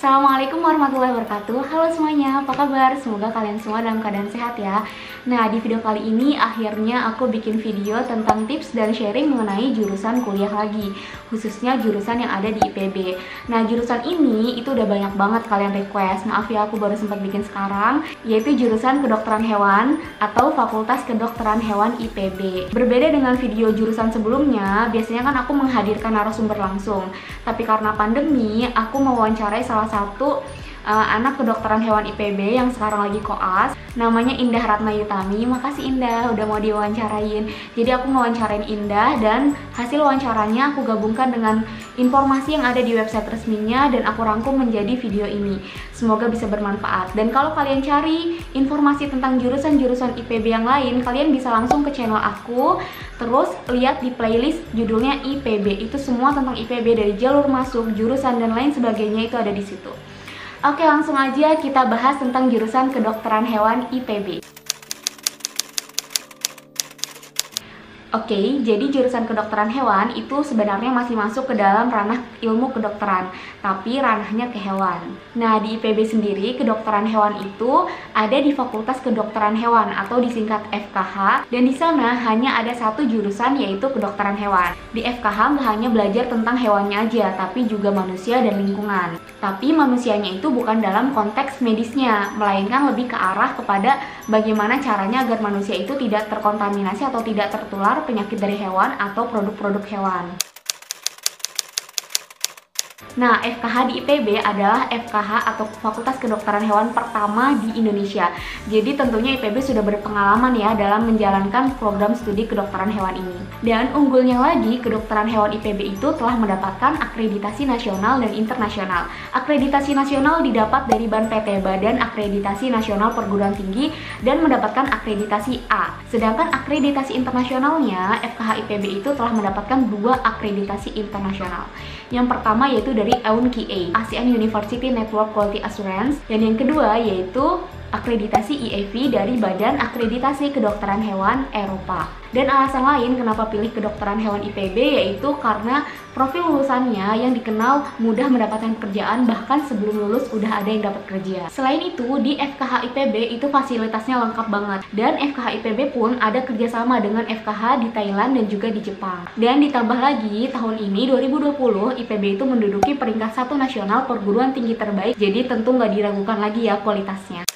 Assalamualaikum warahmatullahi wabarakatuh. Halo semuanya, apa kabar? Semoga kalian semua dalam keadaan sehat ya. Nah, di video kali ini akhirnya aku bikin video tentang tips dan sharing mengenai jurusan kuliah lagi, khususnya jurusan yang ada di IPB. Nah, jurusan ini itu udah banyak banget kalian request. Maaf ya, aku baru sempat bikin sekarang, yaitu jurusan kedokteran hewan atau Fakultas Kedokteran Hewan IPB. Berbeda dengan video jurusan sebelumnya, biasanya kan aku menghadirkan narasumber langsung. Tapi karena pandemi, aku mewawancarai salah satu anak kedokteran hewan IPB yang sekarang lagi koas, namanya Indah Ratna Yutami. Makasih Indah udah mau diwawancarain. Jadi aku mewawancarain Indah dan hasil wawancaranya aku gabungkan dengan informasi yang ada di website resminya dan aku rangkum menjadi video ini. Semoga bisa bermanfaat. Dan kalau kalian cari informasi tentang jurusan-jurusan IPB yang lain, kalian bisa langsung ke channel aku. Terus lihat di playlist judulnya IPB. Itu semua tentang IPB dari jalur masuk, jurusan dan lain sebagainya itu ada di situ. Oke, langsung aja kita bahas tentang jurusan kedokteran hewan IPB. Oke, jadi jurusan kedokteran hewan itu sebenarnya masih masuk ke dalam ranah ilmu kedokteran, tapi ranahnya ke hewan. Nah, di IPB sendiri, kedokteran hewan itu ada di Fakultas Kedokteran Hewan atau disingkat FKH, dan di sana hanya ada satu jurusan yaitu kedokteran hewan. Di FKH nggak hanya belajar tentang hewannya aja, tapi juga manusia dan lingkungan. Tapi manusianya itu bukan dalam konteks medisnya, melainkan lebih ke arah kepada bagaimana caranya agar manusia itu tidak terkontaminasi atau tidak tertular penyakit dari hewan atau produk-produk hewan. Nah, FKH di IPB adalah FKH atau Fakultas Kedokteran Hewan pertama di Indonesia. Jadi tentunya IPB sudah berpengalaman ya dalam menjalankan program studi kedokteran hewan ini. Dan unggulnya lagi, kedokteran hewan IPB itu telah mendapatkan akreditasi nasional dan internasional. Akreditasi nasional didapat dari BANPT, Badan Akreditasi Nasional Perguruan Tinggi, dan mendapatkan akreditasi A. Sedangkan akreditasi internasionalnya, FKH IPB itu telah mendapatkan 2 akreditasi internasional. Yang pertama yaitu dari EUNQA, ASEAN University Network Quality Assurance, dan yang kedua yaitu akreditasi IAV dari Badan Akreditasi Kedokteran Hewan Eropa. Dan alasan lain kenapa pilih kedokteran hewan IPB yaitu karena profil lulusannya yang dikenal mudah mendapatkan pekerjaan, bahkan sebelum lulus udah ada yang dapat kerja. Selain itu, di FKH IPB itu fasilitasnya lengkap banget, dan FKH IPB pun ada kerjasama dengan FKH di Thailand dan juga di Jepang. Dan ditambah lagi, tahun ini 2020 IPB itu menduduki peringkat 1 nasional perguruan tinggi terbaik, jadi tentu nggak diragukan lagi ya kualitasnya.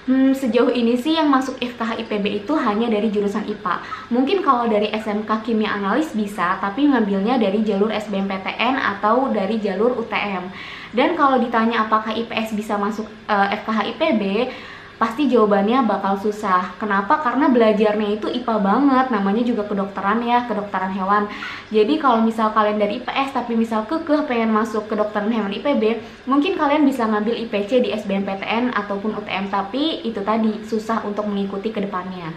Sejauh ini sih yang masuk FKH IPB itu hanya dari jurusan IPA. Mungkin kalau dari SMK Kimia Analis bisa, tapi ngambilnya dari jalur SBMPTN atau dari jalur UTM. Dan kalau ditanya apakah IPS bisa masuk FKH IPB, pasti jawabannya bakal susah. Kenapa? Karena belajarnya itu IPA banget, namanya juga kedokteran ya, kedokteran hewan. Jadi kalau misal kalian dari IPS tapi misal kekeh pengen masuk kedokteran hewan IPB, mungkin kalian bisa ngambil IPC di SBMPTN ataupun UTM, tapi itu tadi susah untuk mengikuti ke depannya.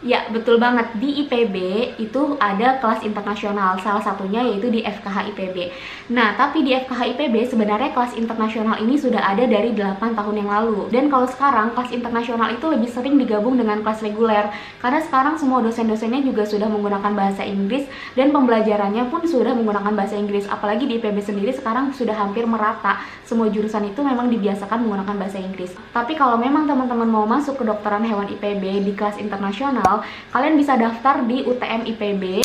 Ya, betul banget. Di IPB itu ada kelas internasional, salah satunya yaitu di FKH IPB. Nah, tapi di FKH IPB sebenarnya kelas internasional ini sudah ada dari 8 tahun yang lalu. Dan kalau sekarang kelas internasional itu lebih sering digabung dengan kelas reguler, karena sekarang semua dosen-dosennya juga sudah menggunakan bahasa Inggris dan pembelajarannya pun sudah menggunakan bahasa Inggris. Apalagi di IPB sendiri sekarang sudah hampir merata, semua jurusan itu memang dibiasakan menggunakan bahasa Inggris. Tapi kalau memang teman-teman mau masuk kedokteran hewan IPB di kelas internasional, kalian bisa daftar di UTM IPB.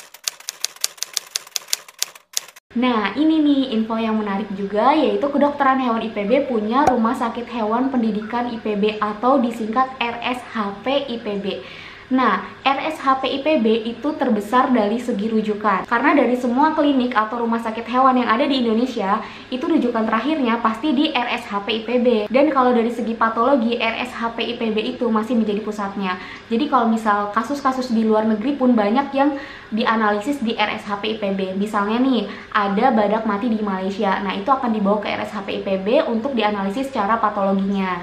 Nah, ini nih info yang menarik juga, yaitu kedokteran hewan IPB punya Rumah Sakit Hewan Pendidikan IPB atau disingkat RSHP IPB. Nah, RSHP IPB itu terbesar dari segi rujukan, karena dari semua klinik atau rumah sakit hewan yang ada di Indonesia, itu rujukan terakhirnya pasti di RSHP IPB. Dan kalau dari segi patologi, RSHP IPB itu masih menjadi pusatnya. Jadi kalau misal kasus-kasus di luar negeri pun banyak yang dianalisis di RSHP IPB. Misalnya nih, ada badak mati di Malaysia, nah itu akan dibawa ke RSHP IPB untuk dianalisis secara patologinya.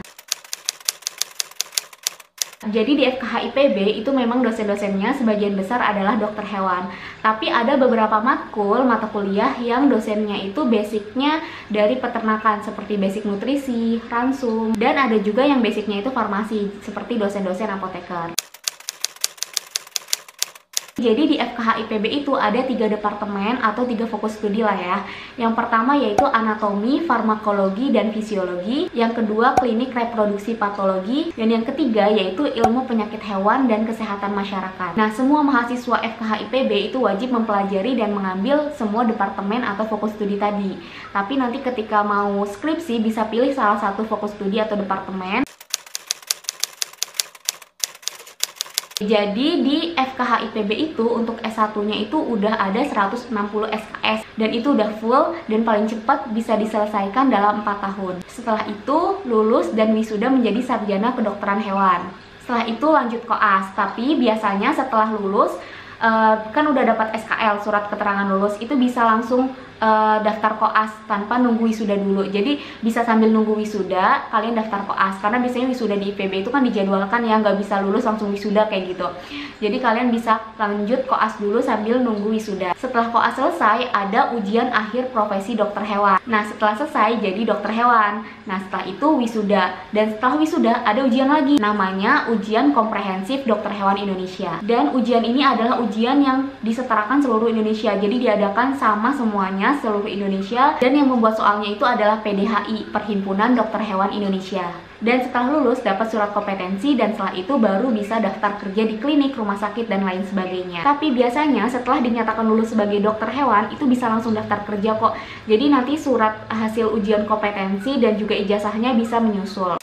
Jadi di FKH IPB itu memang dosen-dosennya sebagian besar adalah dokter hewan. Tapi ada beberapa matkul, mata kuliah yang dosennya itu basicnya dari peternakan seperti basic nutrisi, ransum, dan ada juga yang basicnya itu farmasi seperti dosen-dosen apoteker. Jadi di FKH IPB itu ada 3 departemen atau 3 fokus studi lah ya. Yang pertama yaitu anatomi, farmakologi, dan fisiologi. Yang kedua klinik reproduksi patologi. Dan yang ketiga yaitu ilmu penyakit hewan dan kesehatan masyarakat. Nah, semua mahasiswa FKH IPB itu wajib mempelajari dan mengambil semua departemen atau fokus studi tadi. Tapi nanti ketika mau skripsi bisa pilih salah satu fokus studi atau departemen. Jadi di FKH IPB itu untuk S1-nya itu udah ada 160 SKS dan itu udah full dan paling cepat bisa diselesaikan dalam 4 tahun. Setelah itu lulus dan wisuda menjadi sarjana kedokteran hewan. Setelah itu lanjut koas, tapi biasanya setelah lulus kan udah dapat SKL, surat keterangan lulus, itu bisa langsung daftar koas tanpa nunggu wisuda dulu. Jadi bisa sambil nunggu wisuda kalian daftar koas, karena biasanya wisuda di IPB itu kan dijadwalkan ya, nggak bisa lulus langsung wisuda kayak gitu. Jadi kalian bisa lanjut koas dulu sambil nunggu wisuda. Setelah koas selesai ada ujian akhir profesi dokter hewan. Nah, setelah selesai jadi dokter hewan. Nah, setelah itu wisuda, dan setelah wisuda ada ujian lagi namanya ujian komprehensif dokter hewan Indonesia. Dan ujian ini adalah ujian yang disetarakan seluruh Indonesia, jadi diadakan sama semuanya seluruh Indonesia, dan yang membuat soalnya itu adalah PDHI, Perhimpunan Dokter Hewan Indonesia. Dan setelah lulus dapat surat kompetensi, dan setelah itu baru bisa daftar kerja di klinik, rumah sakit, dan lain sebagainya. Tapi biasanya setelah dinyatakan lulus sebagai dokter hewan itu bisa langsung daftar kerja kok. Jadi nanti surat hasil ujian kompetensi dan juga ijazahnya bisa menyusul.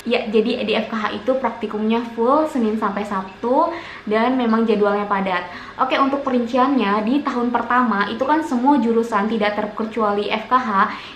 Ya, jadi di FKH itu praktikumnya full Senin sampai Sabtu dan memang jadwalnya padat. Oke, untuk perinciannya di tahun pertama itu kan semua jurusan tidak terkecuali FKH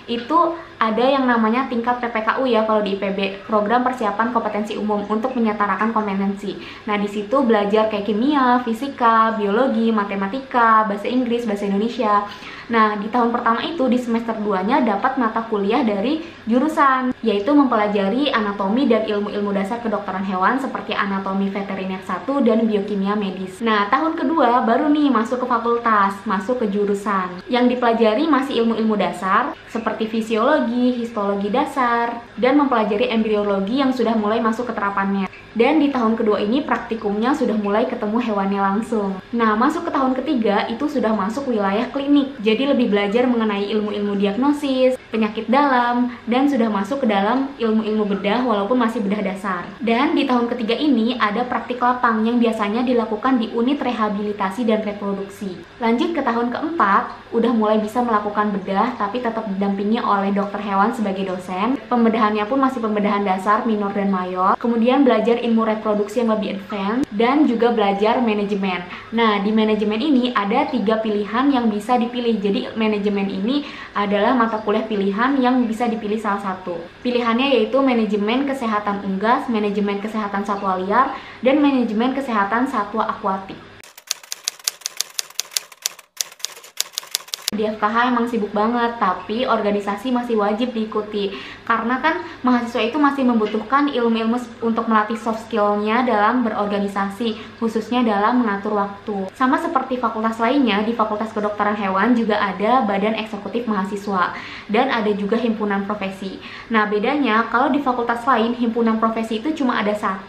itu ada yang namanya tingkat PPKU ya kalau di IPB, program persiapan kompetensi umum untuk menyetarakan kompetensi. Nah, di situ belajar kayak kimia, fisika, biologi, matematika, bahasa Inggris, bahasa Indonesia. Nah, di tahun pertama itu di semester 2-nya dapat mata kuliah dari jurusan, yaitu mempelajari anatomi dan ilmu-ilmu dasar kedokteran hewan seperti anatomi veteriner 1 dan biokimia medis. Nah, tahun kedua baru nih masuk ke fakultas, masuk ke jurusan. Yang dipelajari masih ilmu-ilmu dasar seperti fisiologi, histologi dasar, dan mempelajari embriologi yang sudah mulai masuk ke terapannya. Dan di tahun kedua ini praktikumnya sudah mulai ketemu hewannya langsung. Nah, masuk ke tahun ketiga itu sudah masuk wilayah klinik. Jadi lebih belajar mengenai ilmu-ilmu diagnosis, penyakit dalam, dan sudah masuk ke dalam ilmu-ilmu bedah walaupun masih bedah dasar. Dan di tahun ketiga ini ada praktik lapang yang biasanya dilakukan di unit rehabilitasi dan reproduksi. Lanjut ke tahun keempat, udah mulai bisa melakukan bedah tapi tetap didampingi oleh dokter hewan sebagai dosen. Pembedahannya pun masih pembedahan dasar, minor, dan mayor. Kemudian belajar ilmu reproduksi yang lebih advance dan juga belajar manajemen. Nah, di manajemen ini ada 3 pilihan yang bisa dipilih. Jadi manajemen ini adalah mata kuliah pilihan yang bisa dipilih salah satu. Pilihannya yaitu manajemen kesehatan unggas, manajemen kesehatan satwa liar, dan manajemen kesehatan satwa akuatik. Di FKH emang sibuk banget, tapi organisasi masih wajib diikuti karena kan mahasiswa itu masih membutuhkan ilmu-ilmu untuk melatih soft skill-nya dalam berorganisasi, khususnya dalam mengatur waktu. Sama seperti fakultas lainnya, di Fakultas Kedokteran Hewan juga ada badan eksekutif mahasiswa dan ada juga himpunan profesi. Nah, bedanya kalau di fakultas lain himpunan profesi itu cuma ada 1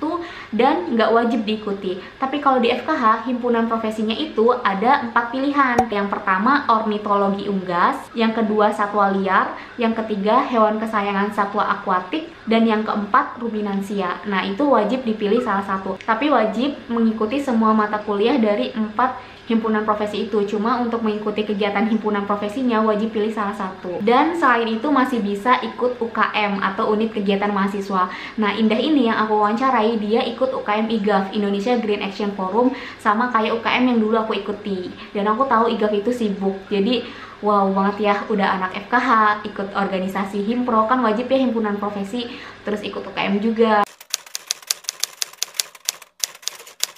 dan nggak wajib diikuti. Tapi kalau di FKH himpunan profesinya itu ada 4 pilihan. Yang pertama ornitologi unggas, yang kedua satwa liar, yang ketiga hewan kesayangan satwa akuatik, dan yang keempat ruminansia. Nah, itu wajib dipilih salah satu. Tapi wajib mengikuti semua mata kuliah dari 4 himpunan profesi itu. Cuma untuk mengikuti kegiatan himpunan profesinya wajib pilih salah satu. Dan selain itu masih bisa ikut UKM atau unit kegiatan mahasiswa. Nah, Indah ini yang aku wawancarai, dia ikut UKM IGAF, Indonesia Green Action Forum, sama kayak UKM yang dulu aku ikuti. Dan aku tahu IGAF itu sibuk. Jadi wow banget ya, udah anak FKH, ikut organisasi himpro, kan wajib ya himpunan profesi, terus ikut UKM juga.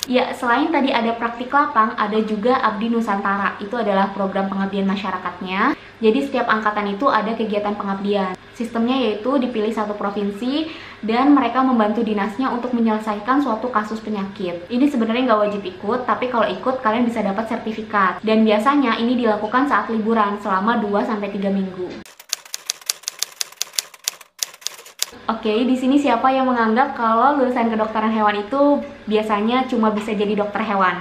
Ya, selain tadi ada praktik lapang, ada juga Abdi Nusantara. Itu adalah program pengabdian masyarakatnya. Jadi setiap angkatan itu ada kegiatan pengabdian. Sistemnya yaitu dipilih satu provinsi dan mereka membantu dinasnya untuk menyelesaikan suatu kasus penyakit. Ini sebenarnya nggak wajib ikut, tapi kalau ikut kalian bisa dapat sertifikat. Dan biasanya ini dilakukan saat liburan selama 2-3 minggu. Oke, di sini siapa yang menganggap kalau lulusan kedokteran hewan itu biasanya cuma bisa jadi dokter hewan?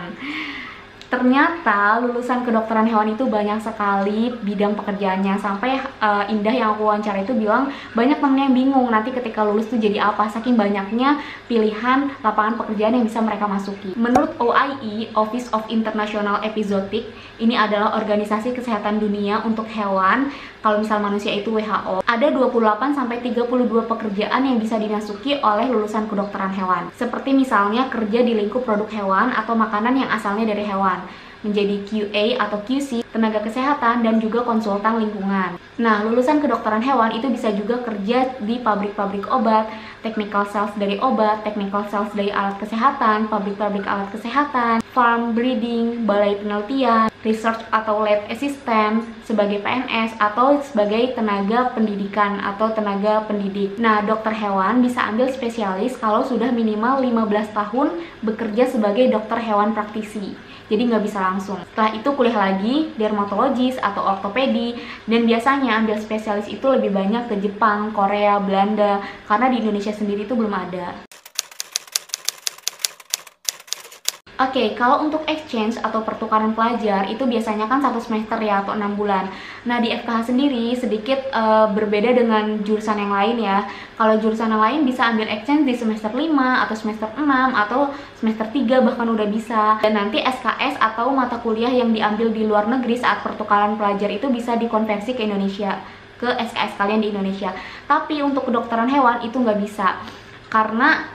Ternyata lulusan kedokteran hewan itu banyak sekali bidang pekerjaannya. Sampai Indah yang aku wawancara itu bilang banyak temennya yang bingung nanti ketika lulus tuh jadi apa, saking banyaknya pilihan lapangan pekerjaan yang bisa mereka masuki. Menurut OIE, Office of International Epizootic, ini adalah organisasi kesehatan dunia untuk hewan. Kalau misal manusia itu WHO, ada 28-32 pekerjaan yang bisa dimasuki oleh lulusan kedokteran hewan. Seperti misalnya kerja di lingkup produk hewan atau makanan yang asalnya dari hewan, menjadi QA atau QC, tenaga kesehatan, dan juga konsultan lingkungan. Nah, lulusan kedokteran hewan itu bisa juga kerja di pabrik-pabrik obat, technical sales dari obat, technical sales dari alat kesehatan, pabrik-pabrik alat kesehatan, farm breeding, balai penelitian, research atau lab assistant, sebagai PNS, atau sebagai tenaga pendidikan atau tenaga pendidik. Nah, dokter hewan bisa ambil spesialis kalau sudah minimal 15 tahun bekerja sebagai dokter hewan praktisi. Jadi nggak bisa langsung. Setelah itu kuliah lagi, dermatologis atau ortopedi, dan biasanya ambil spesialis itu lebih banyak ke Jepang, Korea, Belanda, karena di Indonesia sendiri itu belum ada. Oke, kalau untuk exchange atau pertukaran pelajar itu biasanya kan 1 semester ya, atau 6 bulan. Nah, di FKH sendiri sedikit berbeda dengan jurusan yang lain ya. Kalau jurusan yang lain bisa ambil exchange di semester 5 atau semester 6 atau semester 3 bahkan udah bisa. Dan nanti SKS atau mata kuliah yang diambil di luar negeri saat pertukaran pelajar itu bisa dikonversi ke Indonesia, ke SKS kalian di Indonesia. Tapi untuk kedokteran hewan itu nggak bisa, karena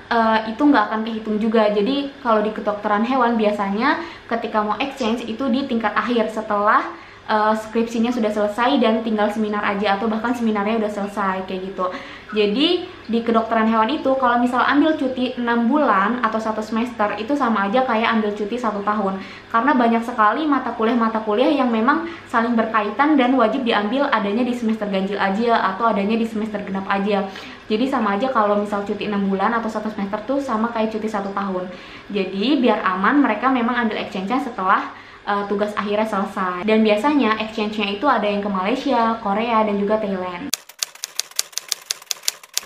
itu nggak akan kehitung juga. Jadi kalau di kedokteran hewan biasanya ketika mau exchange itu di tingkat akhir setelah skripsinya sudah selesai dan tinggal seminar aja, atau bahkan seminarnya udah selesai kayak gitu. Jadi di kedokteran hewan itu kalau misal ambil cuti 6 bulan atau 1 semester itu sama aja kayak ambil cuti 1 tahun, karena banyak sekali mata kuliah yang memang saling berkaitan dan wajib diambil adanya di semester ganjil aja atau adanya di semester genap aja. Jadi sama aja kalau misal cuti 6 bulan atau 1 semester tuh sama kayak cuti 1 tahun. Jadi biar aman mereka memang ambil exchange-nya setelah tugas akhirnya selesai. Dan biasanya exchange-nya itu ada yang ke Malaysia, Korea, dan juga Thailand.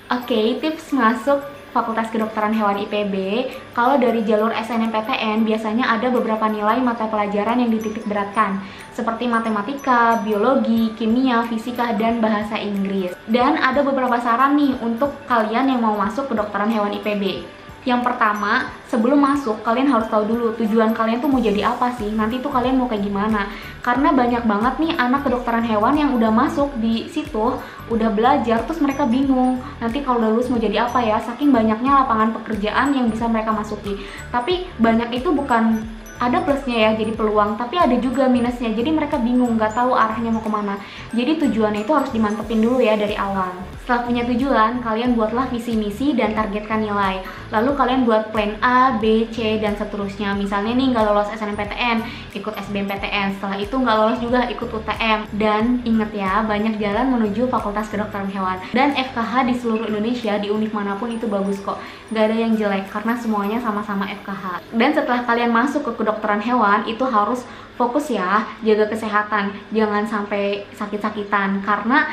Oke, tips masuk Fakultas Kedokteran Hewan IPB. Kalau dari jalur SNMPTN biasanya ada beberapa nilai mata pelajaran yang dititik beratkan, seperti matematika, biologi, kimia, fisika, dan bahasa Inggris. Dan ada beberapa saran nih untuk kalian yang mau masuk Kedokteran Hewan IPB. Yang pertama, sebelum masuk kalian harus tahu dulu tujuan kalian tuh mau jadi apa sih, nanti tuh kalian mau kayak gimana. Karena banyak banget nih anak kedokteran hewan yang udah masuk di situ, udah belajar, terus mereka bingung nanti kalau udah lulus mau jadi apa ya, saking banyaknya lapangan pekerjaan yang bisa mereka masuki. Tapi banyak itu bukan ada plusnya ya, jadi peluang, tapi ada juga minusnya, jadi mereka bingung, nggak tahu arahnya mau kemana. Jadi tujuannya itu harus dimantepin dulu ya dari awal. Setelah punya tujuan, kalian buatlah visi misi dan targetkan nilai. Lalu kalian buat plan A, B, C, dan seterusnya. Misalnya nih nggak lolos SNMPTN, ikut SBMPTN. Setelah itu nggak lolos juga ikut UTM. Dan inget ya, banyak jalan menuju Fakultas Kedokteran Hewan. Dan FKH di seluruh Indonesia, di univ manapun itu bagus kok. Nggak ada yang jelek, karena semuanya sama-sama FKH. Dan setelah kalian masuk ke kedokteran hewan, itu harus fokus ya, jaga kesehatan. Jangan sampai sakit-sakitan, karena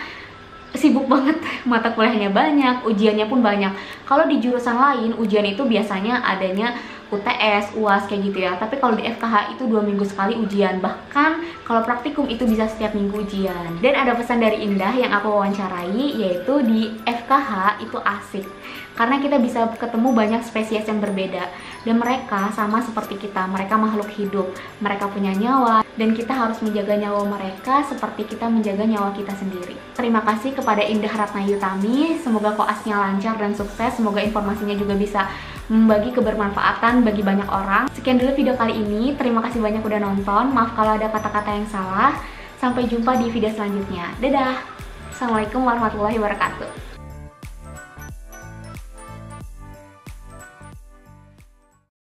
sibuk banget, mata kuliahnya banyak, ujiannya pun banyak. Kalau di jurusan lain, ujian itu biasanya adanya UTS, UAS kayak gitu ya. Tapi kalau di FKH itu 2 minggu sekali ujian. Bahkan kalau praktikum itu bisa setiap minggu ujian. Dan ada pesan dari Indah yang aku wawancarai, yaitu di FKH itu asik. Karena kita bisa ketemu banyak spesies yang berbeda. Dan mereka sama seperti kita, mereka makhluk hidup. Mereka punya nyawa, dan kita harus menjaga nyawa mereka seperti kita menjaga nyawa kita sendiri. Terima kasih kepada Indah Ratna Yutami. Semoga koasnya lancar dan sukses. Semoga informasinya juga bisa membagi kebermanfaatan bagi banyak orang. Sekian dulu video kali ini. Terima kasih banyak udah nonton. Maaf kalau ada kata-kata yang salah. Sampai jumpa di video selanjutnya. Dadah. Assalamualaikum warahmatullahi wabarakatuh.